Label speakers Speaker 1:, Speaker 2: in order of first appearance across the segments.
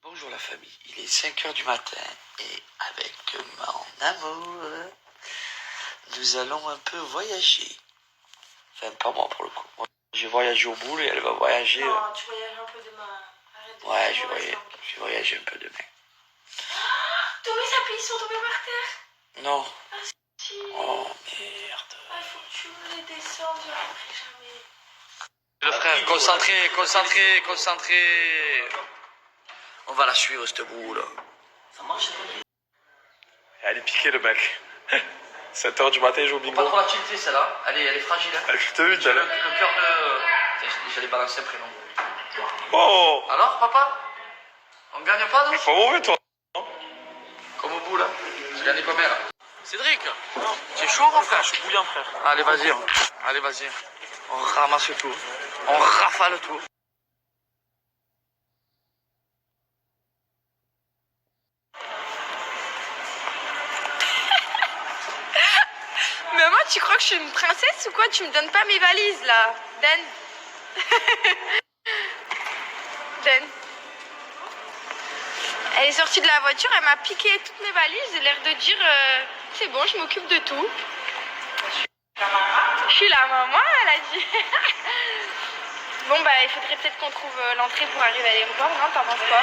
Speaker 1: Bonjour la famille, il est 5 h du matin et avec mon amour, nous allons un peu voyager. Enfin, pas moi pour le coup. Moi, j'ai voyagé au bout et elle va voyager.
Speaker 2: Non, tu voyages un peu demain. Arrête de
Speaker 1: Ouais,
Speaker 2: faire
Speaker 1: j'ai voyagé un peu demain.
Speaker 2: Tous mes applis sont tombés par terre.
Speaker 1: Non.
Speaker 2: Ah si.
Speaker 1: Oh merde.
Speaker 2: Ah, il faut que tu me les descendes, j'y arriverai jamais.
Speaker 1: Le frère, concentré, concentré, concentré. On va la suivre cette boue là. Ça marche.
Speaker 3: Elle est piquée le mec. 7 h du matin, il joue au bingo.
Speaker 1: Pas trop la tilter celle-là, elle est fragile. Hein.
Speaker 3: Je t'ai vu,
Speaker 1: Le cœur de... J'allais balancer un prénom.
Speaker 3: Oh.
Speaker 1: Alors papa, on gagne pas donc?
Speaker 3: Pas mauvais toi.
Speaker 1: Comme au bout là. Tu gagnes combien là? Cédric, c'est chaud mon frère?
Speaker 3: Je suis bouillant frère.
Speaker 1: Allez vas-y, allez vas-y. On ramasse tout. On rafale tout.
Speaker 2: Maman, tu crois que je suis une princesse ou quoi? Tu me donnes pas mes valises là, Dan. Dan. Elle est sortie de la voiture, elle m'a piqué toutes mes valises, j'ai l'air de dire c'est bon, je m'occupe de tout. Je suis la maman, elle a dit. Bon bah il faudrait peut-être qu'on trouve l'entrée pour arriver à l'aéroport, non? T'en penses quoi?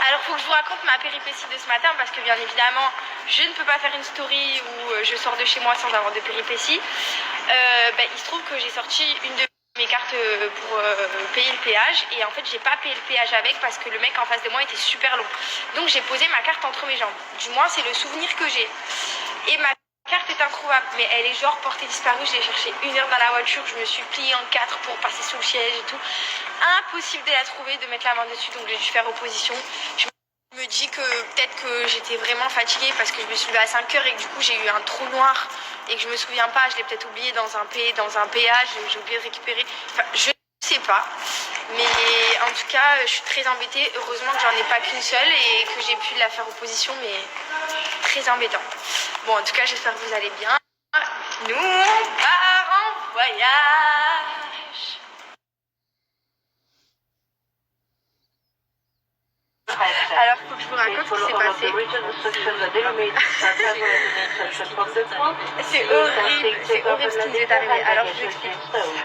Speaker 2: Alors faut que je vous raconte ma péripétie de ce matin parce que bien évidemment je ne peux pas faire une story où je sors de chez moi sans avoir de péripéties. Il se trouve que j'ai sorti une de mes cartes pour payer le péage et en fait j'ai pas payé le péage avec parce que le mec en face de moi était super long. Donc j'ai posé ma carte entre mes jambes. Du moins c'est le souvenir que j'ai. Et ma carte est introuvable, mais elle est genre portée disparue. Je l'ai cherchée 1 heure dans la voiture, je me suis pliée en 4 pour passer sous le siège et tout. Impossible de la trouver, de mettre la main dessus, donc j'ai dû faire opposition. Je me dis que peut-être que j'étais vraiment fatiguée parce que je me suis levée à 5 h et que du coup j'ai eu un trou noir et que je me souviens pas, je l'ai peut-être oublié dans un péage, j'ai oublié de récupérer. Enfin, je ne sais pas. Mais en tout cas, je suis très embêtée. Heureusement que j'en ai pas qu'une seule et que j'ai pu la faire opposition, mais très embêtant. Bon, en tout cas, j'espère que vous allez bien. Nous, on part en voyage. Alors, faut que je vous raconte ce qui s'est passé. C'est horrible ce qui nous est arrivé. Alors, je vous explique.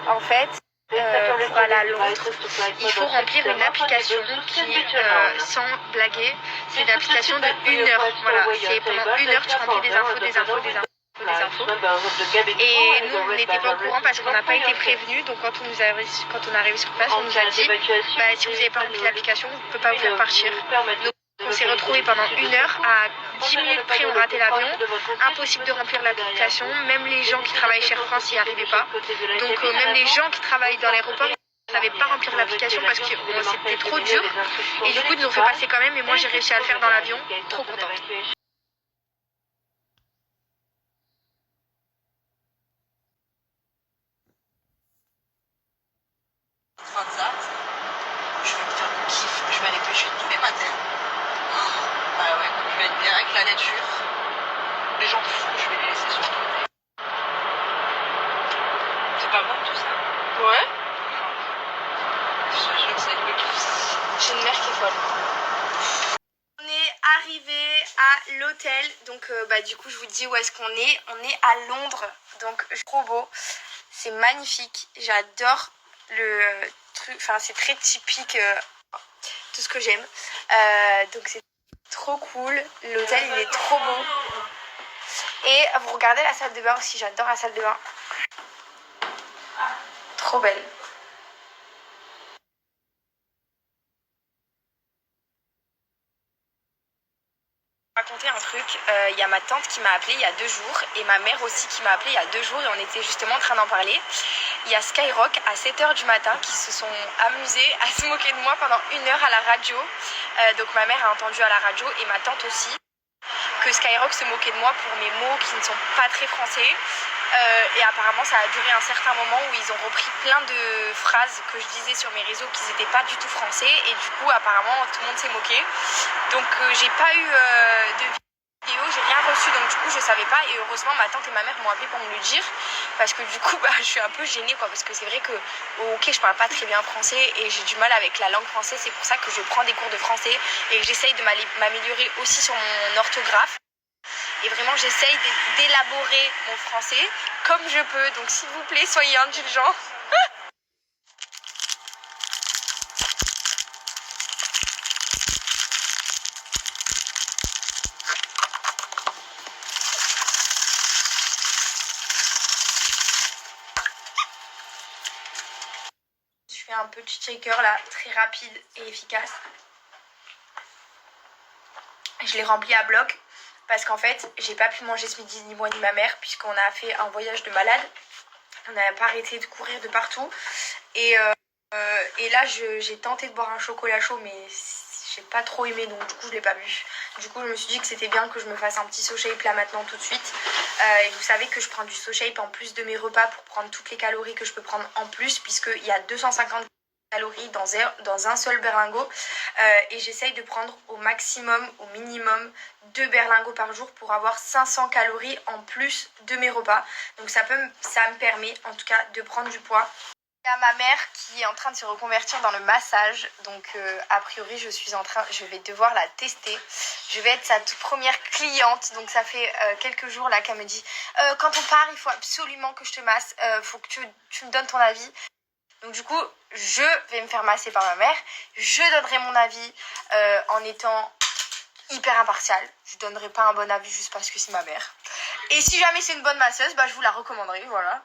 Speaker 2: En fait, pour aller à Londres, il faut remplir une application qui, sans blaguer, c'est une application de 1 heure. Voilà, c'est pendant 1 heure, tu remplis des infos. Et nous, on n'était pas au courant parce qu'on n'a pas été prévenus. Donc, quand on est arrivé sur place, on nous a dit si vous n'avez pas rempli l'application, on ne peut pas vous faire partir. Donc, on s'est retrouvés pendant 1 heure. À 10 minutes près, on ratait l'avion. Impossible de remplir l'application. Même les gens qui travaillent chez Air France n'y arrivaient pas. Donc, même les gens qui travaillent dans l'aéroport ne savaient pas remplir l'application parce que c'était trop dur. Et du coup, ils nous ont fait passer quand même. Et moi, j'ai réussi à le faire dans l'avion. Trop contente.
Speaker 4: Transat, je vais me faire le kiff, je vais aller pêcher tous les matins. Ah ouais, comme je vais être bien avec la nature. Les gens fous, je vais les laisser sur le côté. C'est pas bon tout ça?
Speaker 2: Ouais.
Speaker 4: Je te jure que c'est le kiff.
Speaker 2: J'ai une mère qui est folle. On est arrivé à l'hôtel, donc du coup je vous dis où est-ce qu'on est. On est à Londres, donc trop beau, c'est magnifique, j'adore le truc, enfin c'est très typique, tout ce que j'aime, donc c'est trop cool, l'hôtel il est trop beau. Et vous regardez la salle de bain aussi, j'adore la salle de bain, trop belle. Raconter un truc, il y a ma tante qui m'a appelé il y a 2 jours et ma mère aussi qui m'a appelé il y a 2 jours et on était justement en train d'en parler. Il y a Skyrock à 7 h du matin qui se sont amusés à se moquer de moi pendant 1 heure à la radio. Donc ma mère a entendu à la radio et ma tante aussi que Skyrock se moquait de moi pour mes mots qui ne sont pas très français. Et apparemment ça a duré un certain moment où ils ont repris plein de phrases que je disais sur mes réseaux qui n'étaient pas du tout français et du coup apparemment tout le monde s'est moqué. Donc j'ai pas eu de vidéo, j'ai rien reçu, donc du coup je savais pas, et heureusement ma tante et ma mère m'ont appelé pour me le dire, parce que du coup je suis un peu gênée quoi, parce que c'est vrai que ok je parle pas très bien français et j'ai du mal avec la langue française, c'est pour ça que je prends des cours de français et que j'essaye de m'améliorer aussi sur mon orthographe. Et vraiment, j'essaye d'élaborer mon français comme je peux. Donc, s'il vous plaît, soyez indulgents. Je fais un petit shaker là, très rapide et efficace. Je l'ai rempli à bloc. Parce qu'en fait, j'ai pas pu manger ce midi, ni moi ni ma mère, puisqu'on a fait un voyage de malade. On n'a pas arrêté de courir de partout. Et là, j'ai tenté de boire un chocolat chaud, mais j'ai pas trop aimé, donc du coup, je l'ai pas bu. Du coup, je me suis dit que c'était bien que je me fasse un petit SoShape là maintenant tout de suite. Et vous savez que je prends du SoShape en plus de mes repas pour prendre toutes les calories que je peux prendre en plus, puisqu'il y a 250 calories dans un seul berlingot, et j'essaye de prendre au maximum, au minimum 2 berlingots par jour pour avoir 500 calories en plus de mes repas. Donc ça me permet en tout cas de prendre du poids. Il y a ma mère qui est en train de se reconvertir dans le massage, donc a priori je vais devoir la tester. Je vais être sa toute première cliente, donc ça fait quelques jours là qu'elle me dit quand on part il faut absolument que je te masse, faut que tu me donnes ton avis. Donc du coup, je vais me faire masser par ma mère. Je donnerai mon avis en étant hyper impartiale. Je donnerai pas un bon avis juste parce que c'est ma mère. Et si jamais c'est une bonne masseuse, bah je vous la recommanderai, voilà.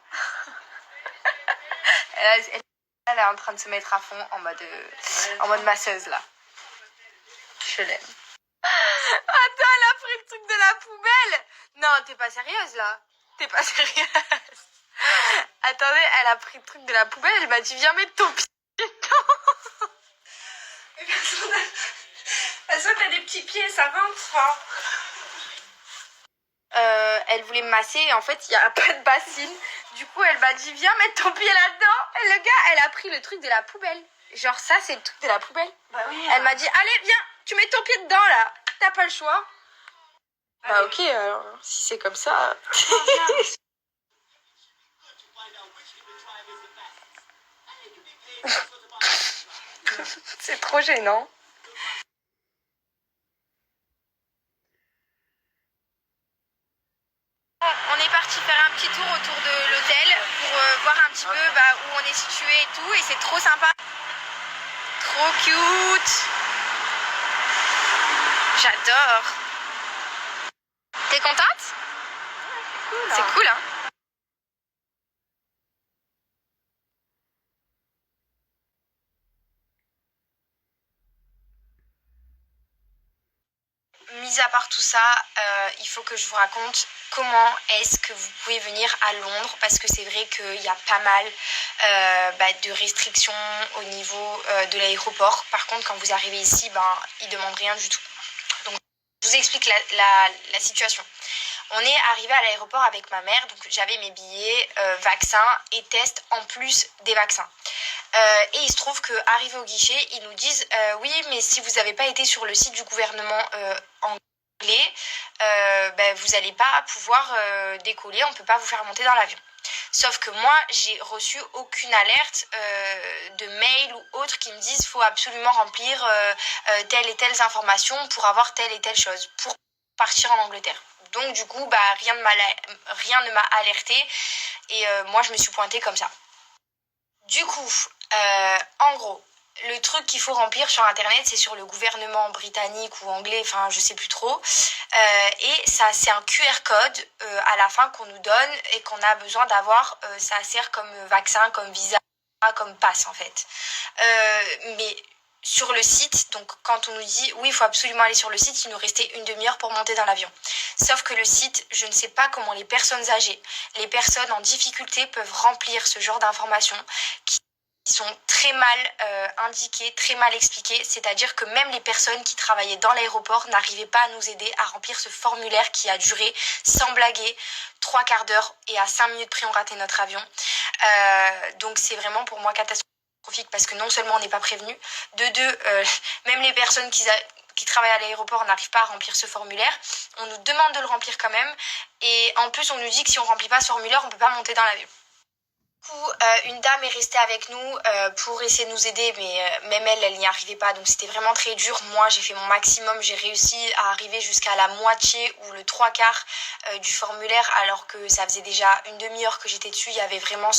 Speaker 2: elle est en train de se mettre à fond en mode masseuse là. Je l'aime. Attends, elle a pris le truc de la poubelle. Non, t'es pas sérieuse là. T'es pas sérieuse. Attendez, elle a pris le truc de la poubelle, elle m'a dit viens mettre ton pied dedans. Mais personne t'as des petits pieds, ça rentre. Hein. Elle voulait me masser et en fait il n'y a pas de bassine. Du coup elle m'a dit viens mettre ton pied là-dedans. Et le gars, elle a pris le truc de la poubelle. Genre ça c'est le truc de la poubelle. Bah oui. Elle m'a dit allez viens, tu mets ton pied dedans là. T'as pas le choix. Allez. Bah ok, alors si c'est comme ça. C'est trop gênant. On est parti faire un petit tour autour de l'hôtel pour voir un petit peu où on est situé et tout, et c'est trop sympa. Trop cute. J'adore. T'es contente? C'est cool, hein? Mis à part tout ça, il faut que je vous raconte comment est-ce que vous pouvez venir à Londres, parce que c'est vrai qu'il y a pas mal de restrictions au niveau de l'aéroport. Par contre, quand vous arrivez ici, ils ne demandent rien du tout. Donc, je vous explique la situation. On est arrivé à l'aéroport avec ma mère, donc j'avais mes billets, vaccins et tests en plus des vaccins. Et il se trouve qu'arrivé au guichet, ils nous disent oui, mais si vous n'avez pas été sur le site du gouvernement anglais, vous n'allez pas pouvoir décoller, on ne peut pas vous faire monter dans l'avion. Sauf que moi, j'ai reçu aucune alerte de mail ou autre qui me disent faut absolument remplir telle et telle information pour avoir telle et telle chose pour partir en Angleterre. Donc du coup, rien ne m'a alerté et moi, je me suis pointée comme ça. Du coup, en gros, le truc qu'il faut remplir sur internet, c'est sur le gouvernement britannique ou anglais, enfin je sais plus trop. Et ça, c'est un QR code à la fin qu'on nous donne et qu'on a besoin d'avoir. Ça sert comme vaccin, comme visa, comme passe en fait. Mais sur le site, donc quand on nous dit oui, il faut absolument aller sur le site, il nous restait une demi-heure pour monter dans l'avion. Sauf que le site, je ne sais pas comment les personnes âgées, les personnes en difficulté peuvent remplir ce genre d'informations qui sont très mal indiquées, très mal expliquées. C'est-à-dire que même les personnes qui travaillaient dans l'aéroport n'arrivaient pas à nous aider à remplir ce formulaire qui a duré, sans blaguer, 3/4 d'heure et à 5 minutes près on ratait notre avion. Donc c'est vraiment pour moi catastrophique parce que non seulement on n'est pas prévenu, de deux, même les personnes qui travaille à l'aéroport n'arrive pas à remplir ce formulaire. On nous demande de le remplir quand même. Et en plus, on nous dit que si on remplit pas ce formulaire, on peut pas monter dans l'avion. Du coup, une dame est restée avec nous pour essayer de nous aider, mais même elle n'y arrivait pas, donc c'était vraiment très dur. Moi, j'ai fait mon maximum, j'ai réussi à arriver jusqu'à la moitié ou le 3/4 du formulaire, alors que ça faisait déjà une demi-heure que j'étais dessus. Il y avait vraiment,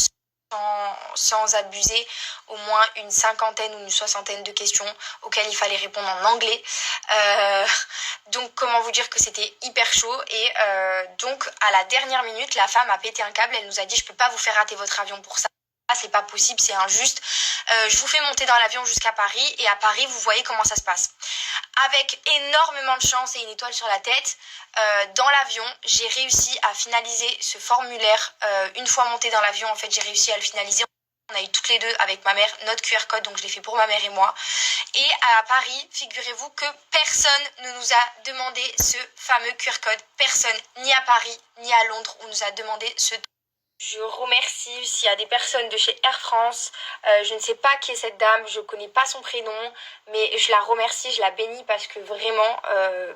Speaker 2: sans abuser, au moins une 50aine ou une 60aine de questions auxquelles il fallait répondre en anglais. Donc comment vous dire que c'était hyper chaud. Et donc à la dernière minute, la femme a pété un câble. Elle nous a dit: je peux pas vous faire rater votre avion pour ça, c'est pas possible, c'est injuste. Je vous fais monter dans l'avion jusqu'à Paris, et à Paris vous voyez comment ça se passe. Avec énormément de chance et une étoile sur la tête, dans l'avion, j'ai réussi à finaliser ce formulaire. Une fois montée dans l'avion, en fait, j'ai réussi à le finaliser. On a eu toutes les deux avec ma mère notre QR code, donc je l'ai fait pour ma mère et moi. Et à Paris, figurez-vous que personne ne nous a demandé ce fameux QR code. Personne, ni à Paris, ni à Londres, on nous a demandé ce. Je remercie s'il y a des personnes de chez Air France. Je ne sais pas qui est cette dame, je connais pas son prénom, mais je la remercie, je la bénis, parce que vraiment,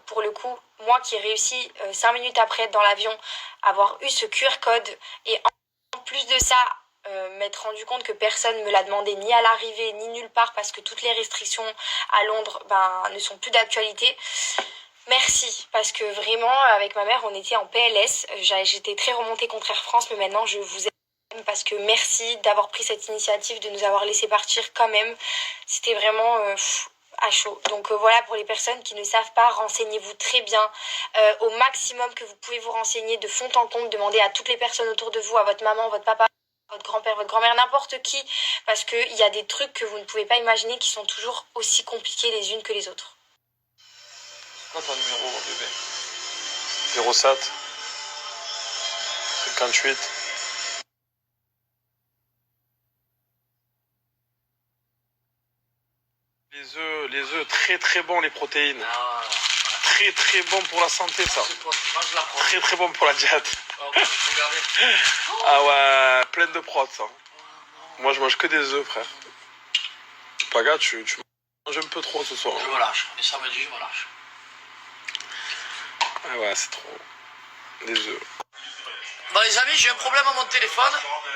Speaker 2: pour le coup, moi qui ai réussi 5 minutes après dans l'avion avoir eu ce QR code, et en plus de ça, m'être rendu compte que personne ne me l'a demandé ni à l'arrivée ni nulle part, parce que toutes les restrictions à Londres ne sont plus d'actualité. Merci, parce que vraiment, avec ma mère, on était en PLS. J'étais très remontée contre Air France, mais maintenant, je vous aime, parce que merci d'avoir pris cette initiative, de nous avoir laissé partir quand même. C'était vraiment à chaud. Donc voilà, pour les personnes qui ne savent pas, renseignez-vous très bien. Au maximum que vous pouvez vous renseigner de fond en comble. Demandez à toutes les personnes autour de vous, à votre maman, votre papa, votre grand-père, votre grand-mère, n'importe qui, parce qu'il y a des trucs que vous ne pouvez pas imaginer qui sont toujours aussi compliqués les unes que les autres.
Speaker 3: Quoi ton numéro, mon bébé? 07 58. Les œufs, très très bons, les protéines.
Speaker 1: Ah,
Speaker 3: Très très bon pour la santé, ça.
Speaker 1: mange la prod.
Speaker 3: Très très bon pour la diète.
Speaker 1: Regardez.
Speaker 3: Ah ouais, plein de prot, ça. Moi, je mange que des œufs, frère. Paga, tu manges un peu trop ce soir.
Speaker 1: Je me lâche. Et samedi, je me lâche.
Speaker 3: Ah ouais, c'est trop. Des œufs.
Speaker 1: Bon les amis, j'ai un problème à mon téléphone,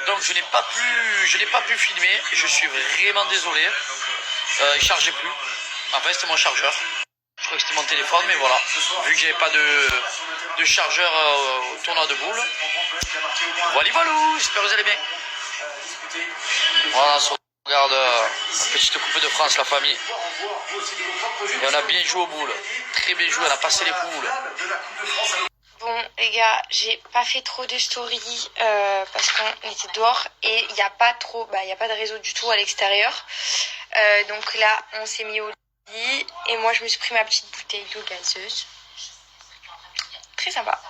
Speaker 1: donc je n'ai pas pu filmer. Je suis vraiment désolé. Il chargeait plus. En fait, c'était mon chargeur. Je crois que c'était mon téléphone, mais voilà. Vu que j'avais pas de chargeur au tournoi de boule. Voilà, j'espère que vous allez bien. Voilà, on regarde la petite coupe de France, la famille. Et on a bien joué aux boules. Très bien joué, on a passé les poules. Bon les gars, j'ai pas fait trop de story parce qu'on était dehors et il n'y a pas de réseau du tout à l'extérieur. Donc là, on s'est mis au lit et moi je me suis pris ma petite bouteille d'eau gazeuse. Très sympa.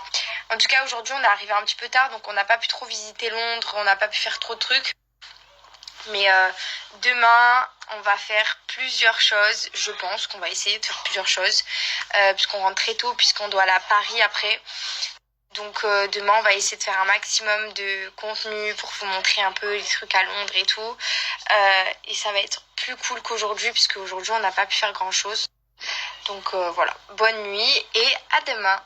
Speaker 1: En tout cas, aujourd'hui, on est arrivé un petit peu tard, donc on n'a pas pu trop visiter Londres, on n'a pas pu faire trop de trucs. Mais demain, on va faire plusieurs choses. Je pense qu'on va essayer de faire plusieurs choses. Puisqu'on rentre très tôt, puisqu'on doit aller à Paris après. Donc demain, on va essayer de faire un maximum de contenu pour vous montrer un peu les trucs à Londres et tout. Et ça va être plus cool qu'aujourd'hui, puisque aujourd'hui, on n'a pas pu faire grand-chose. Donc voilà, bonne nuit et à demain.